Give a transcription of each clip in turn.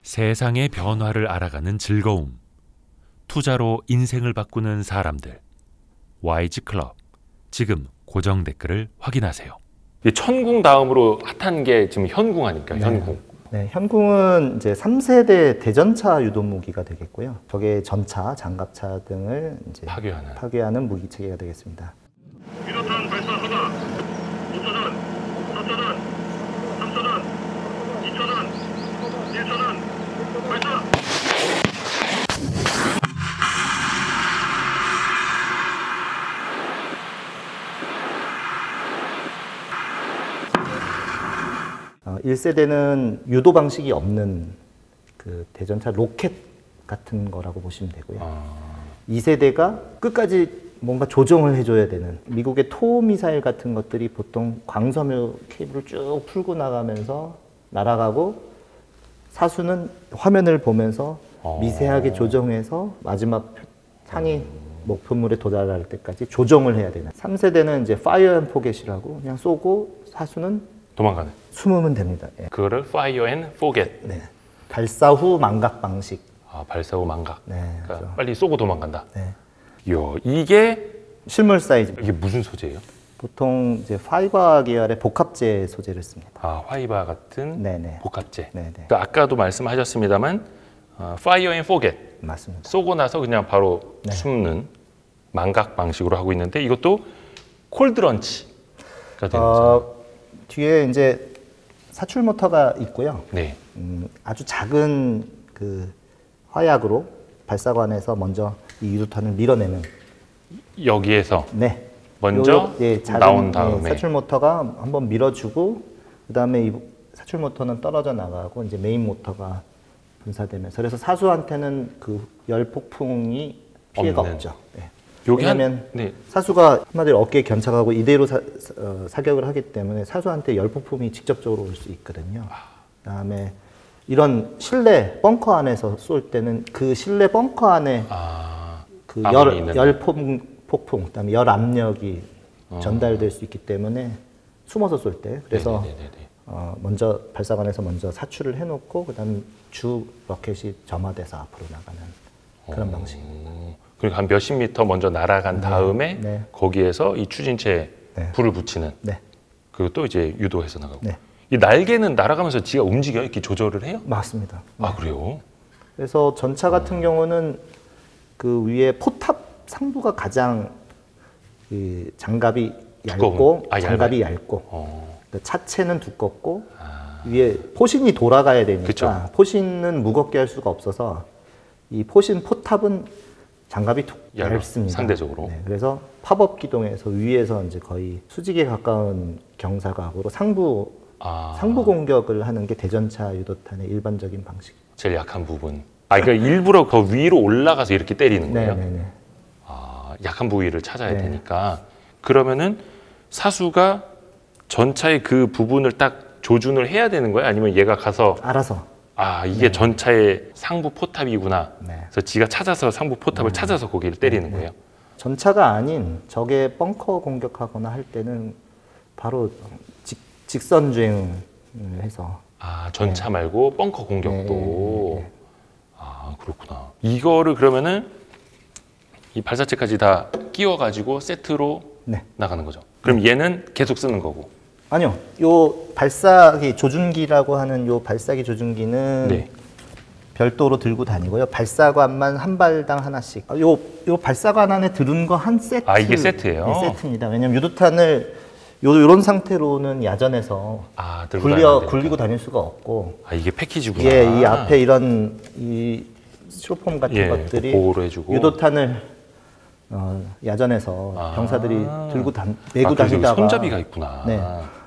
세상의 변화를 알아가는 즐거움, 투자로 인생을 바꾸는 사람들. YG 클럽, 지금 고정 댓글을 확인하세요. 천궁 다음으로 핫한 게 지금 현궁 아닙니까? 현궁. 네, 현궁은 이제 3세대 대전차 유도 무기가 되겠고요. 적의 전차, 장갑차 등을 이제 파괴하는 무기 체계가 되겠습니다. 유도탄 발사 허가. 5차전, 4차전, 3차전, 2차전, 1차전 발사. 어, 1세대는 유도 방식이 없는 그 대전차 로켓 같은 거라고 보시면 되고요. 2세대가 끝까지 뭔가 조정을 해줘야 되는, 미국의 토 미사일 같은 것들이 보통 광섬유 케이블을 쭉 풀고 나가면서 날아가고, 사수는 화면을 보면서 미세하게 조정해서 마지막 상위 목표물에 도달할 때까지 조정을 해야 되는. 3세대는 이제 파이어 앤 포겟이라고 그냥 쏘고 사수는 도망가는. 숨으면 됩니다. 예. 그거를 fire and forget. 네. 발사 후 망각 방식. 아, 발사 후 망각. 네, 그러니까 그렇죠. 빨리 쏘고 도망간다. 네. 이야, 이게 실물 사이즈. 이게 무슨 소재예요? 보통 이제 파이버 계열의 복합재 소재를 씁니다. 아, 화이바 같은 네네. 복합재. 네네. 그러니까 아까도 말씀하셨습니다만 fire and forget. 맞습니다. 쏘고 나서 그냥 바로 네. 숨는 망각 방식으로 하고 있는데, 이것도 콜드런치가 되는 거죠. 뒤에 이제 사출 모터가 있고요. 네. 아주 작은 그 화약으로 발사관에서 먼저 이 유도탄을 밀어내는. 여기에서 네. 먼저 예, 작은, 나온 다음에 예, 사출 모터가 한번 밀어주고, 그 다음에 이 사출 모터는 떨어져 나가고 이제 메인 모터가 분사되면서, 그래서 사수한테는 그 열 폭풍이 피해가 없는. 없죠. 예. 여기 왜냐하면 네. 사수가 한마디로 어깨에 견착하고 이대로 사격을 하기 때문에 사수한테 열폭풍이 직접적으로 올 수 있거든요. 그다음에 이런 실내 벙커 안에서 쏠 때는 그 실내 벙커 안에 그 폭풍, 그다음에 열 압력이 전달될 수 있기 때문에 숨어서 쏠 때, 그래서 먼저 발사관에서 먼저 사출을 해놓고 그다음 주 로켓이 점화돼서 앞으로 나가는 그런 방식입니다. 그러니까 한 몇십 미터 먼저 날아간 다음에 네. 거기에서 이 추진체에 네. 불을 붙이는. 네. 그리고 또 이제 유도해서 나가고. 네. 이 날개는 날아가면서 지가 움직여요? 이렇게 조절을 해요? 맞습니다. 아, 그래요? 그래서 전차 같은 경우는 그 위에 포탑 상부가 가장 그 장갑이 얇고, 장갑이 얇고, 그 차체는 두껍고, 위에 포신이 돌아가야 되니까 그쵸. 포신은 무겁게 할 수가 없어서 이 포신 포탑은 장갑이 얇습니다. 상대적으로. 네, 그래서 팝업 기동에서 위에서 이제 거의 수직에 가까운 경사각으로 상부 공격을 하는 게 대전차 유도탄의 일반적인 방식. 제일 약한 부분. 그러니까 일부러 그 위로 올라가서 이렇게 때리는 거예요? 네네네. 약한 부위를 찾아야 네. 되니까. 그러면은 사수가 전차의 그 부분을 딱 조준을 해야 되는 거예요? 아니면 얘가 가서 알아서. 이게 전차의 상부 포탑이구나. 네. 그래서 지가 찾아서 상부 포탑을 찾아서 거기를 때리는 거예요? 전차가 아닌 적의 벙커 공격하거나 할 때는 바로 직선 주행을 해서. 전차 말고 벙커 공격도. 네. 그렇구나. 이거를 그러면은 이 발사체까지 다 끼워가지고 세트로 네. 나가는 거죠. 그럼 얘는 계속 쓰는 거고. 아니요. 요 발사기 조준기라고 하는 요 발사기 조준기는 네. 별도로 들고 다니고요. 발사관만 한 발당 하나씩. 요 발사관 안에 들은 거 한 세트. 이게 세트예요? 네, 세트입니다. 왜냐면 유도탄을 요런 상태로는 야전에서 굴리고 다닐 수가 없고. 이게 패키지구나. 예, 이 앞에 이런 이 스티로폼 같은 것들이 보호를 해주고. 유도탄을 야전에서 병사들이 메고 다니다가 손잡이가 있구나. 네.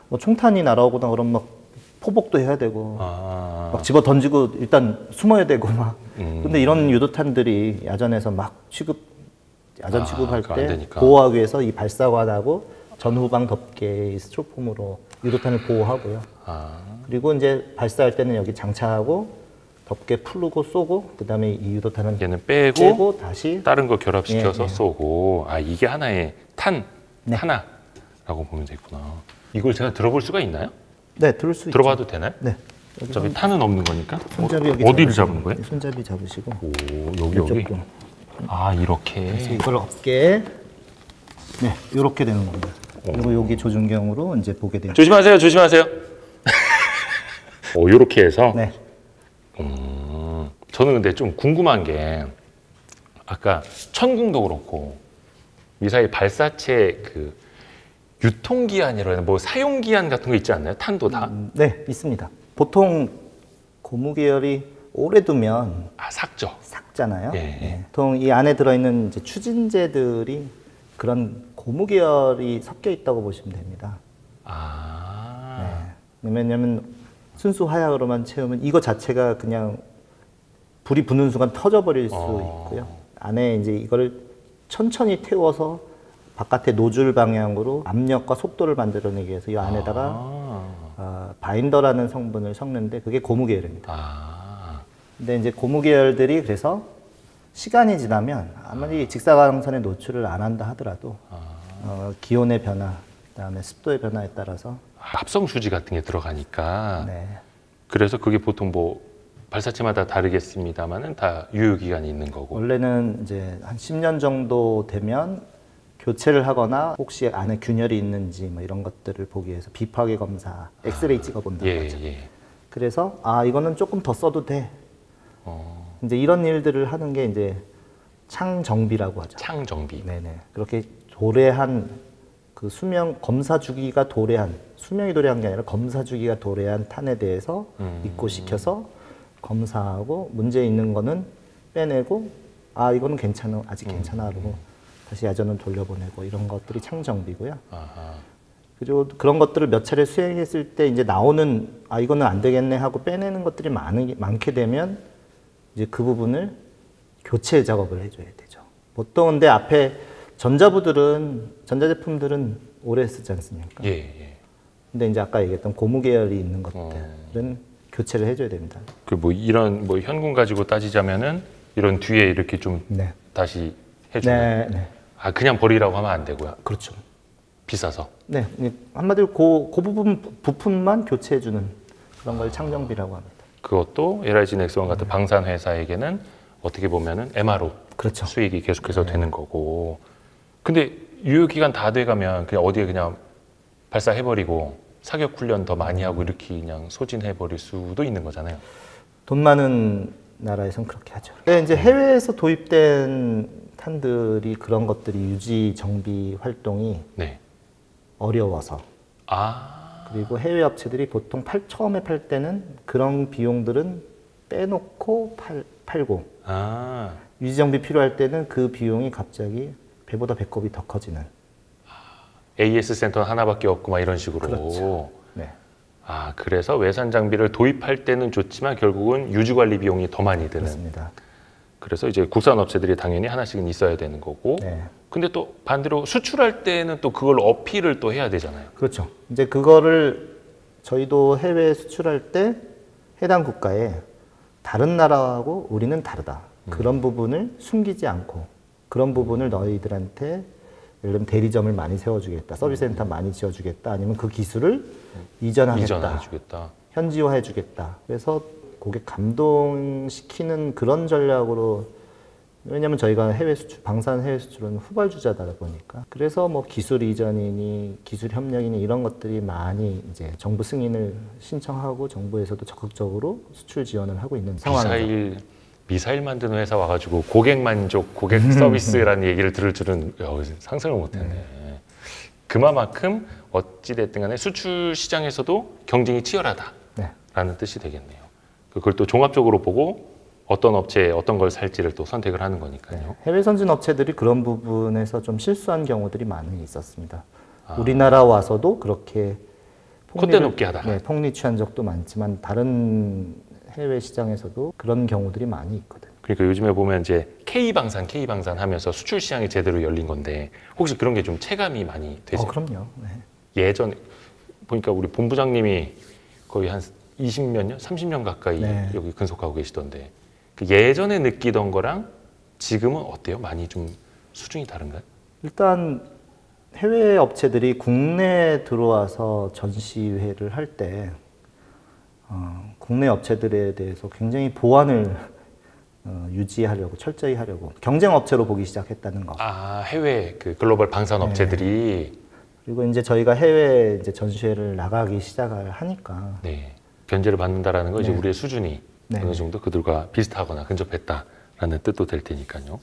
뭐 총탄이 날아오거나 그러면 막 포복도 해야 되고 막 집어 던지고 일단 숨어야 되고 막. 근데 이런 유도탄들이 야전에서 막 야전 취급할 때 보호하기 위해서 이 발사관하고 전후방 덮개 이 스티로폼으로 유도탄을 보호하고요. 그리고 이제 발사할 때는 여기 장착하고 덮개 풀고 쏘고, 그다음에 이 유도탄은 얘는 빼고 다시 다른 거 결합시켜서 쏘고. 이게 하나의 탄 하나라고 보면 되겠구나. 이걸 제가 들어볼 수가 있나요? 네, 들을 수 들어봐도 있죠. 되나요? 네. 어차피 탄은 없는 거니까. 손잡이 여기 어디를 잡으시고, 잡는 거예요? 손잡이 잡으시고. 오, 여기. 이쪽도. 아, 이렇게. 그래서 이걸 어깨 네 이렇게 되는 겁니다. 그리고 여기 조준경으로 이제 보게 되죠. 조심하세요. 이렇게 해서. 네. 저는 근데 좀 궁금한 게 아까 천궁도 그렇고 미사일 발사체 그 유통기한이라는 뭐 사용기한 같은 거 있지 않나요? 탄도 다? 네, 있습니다. 보통 고무 계열이 오래 두면 삭죠. 삭잖아요. 예. 네. 보통 이 안에 들어있는 이제 추진제들이 그런 고무 계열이 섞여 있다고 보시면 됩니다. 네. 왜냐면 순수 화약으로만 채우면 이거 자체가 그냥 불이 붙는 순간 터져버릴 수 있고요. 안에 이제 이걸 천천히 태워서 바깥의 노즐 방향으로 압력과 속도를 만들어내기 위해서 이 안에다가 바인더라는 성분을 섞는데 그게 고무 계열입니다. 근데 이제 고무 계열들이 그래서 시간이 지나면 아무리 직사광선에 노출을 안 한다 하더라도 기온의 변화, 그다음에 습도의 변화에 따라서 합성 수지 같은 게 들어가니까 네. 그래서 그게 보통 뭐 발사체마다 다르겠습니다만은 다 유효 기간이 있는 거고. 원래는 이제 한 10년 정도 되면 교체를 하거나 혹시 안에 균열이 있는지 뭐 이런 것들을 보기 위해서 비파괴 검사, 엑스레이 찍어본다고 하죠. 그래서 이거는 조금 더 써도 돼. 이제 이런 일들을 하는 게 이제 창정비라고 하죠. 창정비. 네네. 그렇게 도래한 그 수명 검사 주기가 도래한 수명이 도래한 게 아니라 검사 주기가 도래한 탄에 대해서 입고시켜서 검사하고 문제 있는 거는 빼내고 이거는 괜찮아 아직 괜찮아 그러고 다시 야전을 돌려보내고 이런 것들이 창정비고요. 그리고 그런 것들을 몇 차례 수행했을 때 이제 나오는 이거는 안 되겠네 하고 빼내는 것들이 많게 되면 이제 그 부분을 교체 작업을 해줘야 되죠. 보통 근데 앞에 전자제품들은 오래 쓰지 않습니까? 근데 이제 아까 얘기했던 고무 계열이 있는 것들은 교체를 해줘야 됩니다. 그 뭐 이런 뭐 현군 가지고 따지자면은 이런 뒤에 이렇게 좀 다시 해주는. 네. 그냥 버리라고 하면 안 되고요. 그렇죠. 비싸서. 네. 한마디로 그 부분 부품만 교체해주는 그런 걸 창정비라고 합니다. 그것도 LIG 넥스원 같은 방산 회사에게는 어떻게 보면은 MRO 그렇죠. 수익이 계속해서 되는 거고. 근데 유효 기간 다 돼가면 그냥 어디에 그냥 발사해버리고 사격 훈련 더 많이 하고 이렇게 그냥 소진해버릴 수도 있는 거잖아요. 돈 많은 나라에선 그렇게 하죠. 근데 이제 해외에서 도입된 탄들이 그런 것들이 유지 정비 활동이 어려워서 그리고 해외 업체들이 보통 처음에 팔 때는 그런 비용들은 빼놓고 팔고 유지 정비 필요할 때는 그 비용이 갑자기 배보다 배꼽이 더 커지는. AS 센터는 하나밖에 없고 막 이런 식으로. 그렇죠. 네. 그래서 외산 장비를 도입할 때는 좋지만 결국은 유지 관리 비용이 더 많이 드는. 그렇습니다. 그래서 이제 국산 업체들이 당연히 하나씩은 있어야 되는 거고. 근데 또 반대로 수출할 때는 또 그걸 어필을 또 해야 되잖아요. 그렇죠. 이제 그거를 저희도 해외에 수출할 때 해당 국가에 다른 나라하고 우리는 다르다. 그런 부분을 숨기지 않고 그런 부분을 너희들한테 예를 들면 대리점을 많이 세워주겠다, 서비스 센터 많이 지어주겠다, 아니면 그 기술을 이전하겠다, 현지화해주겠다. 그래서 고객 감동시키는 그런 전략으로, 왜냐하면 저희가 해외 수출, 방산 해외 수출은 후발주자다 보니까 그래서 뭐 기술 이전이니 기술 협력이니 이런 것들이 많이 이제 정부 승인을 신청하고 정부에서도 적극적으로 수출 지원을 하고 있는 상황이죠. 미사일 만드는 회사 와가지고 고객 만족, 고객 서비스라는 얘기를 들을 줄은 상상을 못했네. 그만큼 어찌됐든 간에 수출 시장에서도 경쟁이 치열하다라는 뜻이 되겠네요. 그걸 또 종합적으로 보고 어떤 업체에 어떤 걸 살지를 또 선택을 하는 거니까요. 해외 선진 업체들이 그런 부분에서 좀 실수한 경우들이 많이 있었습니다. 우리나라 와서도 그렇게 콧대 높게 하다가 폭리 취한 적도 많지만 다른 해외 시장에서도 그런 경우들이 많이 있거든요. 그러니까 요즘에 보면 이제 K방산 하면서 수출 시장이 제대로 열린 건데 혹시 그런 게 좀 체감이 많이 되세요? 그럼요. 예전에 보니까 우리 본부장님이 거의 한 20몇 년, 30년 가까이 여기 근속하고 계시던데 그 예전에 느끼던 거랑 지금은 어때요? 많이 좀 수준이 다른가요? 일단 해외 업체들이 국내에 들어와서 전시회를 할 때 국내 업체들에 대해서 굉장히 보안을 유지하려고 철저히 하려고 경쟁 업체로 보기 시작했다는 거. 아, 해외 그 글로벌 방산 업체들이 그리고 이제 저희가 해외 이제 전시회를 나가기 시작을 하니까 네, 견제를 받는다라는 건 이제 네. 우리의 수준이 네. 어느 정도 그들과 비슷하거나 근접했다라는 뜻도 될 테니까요.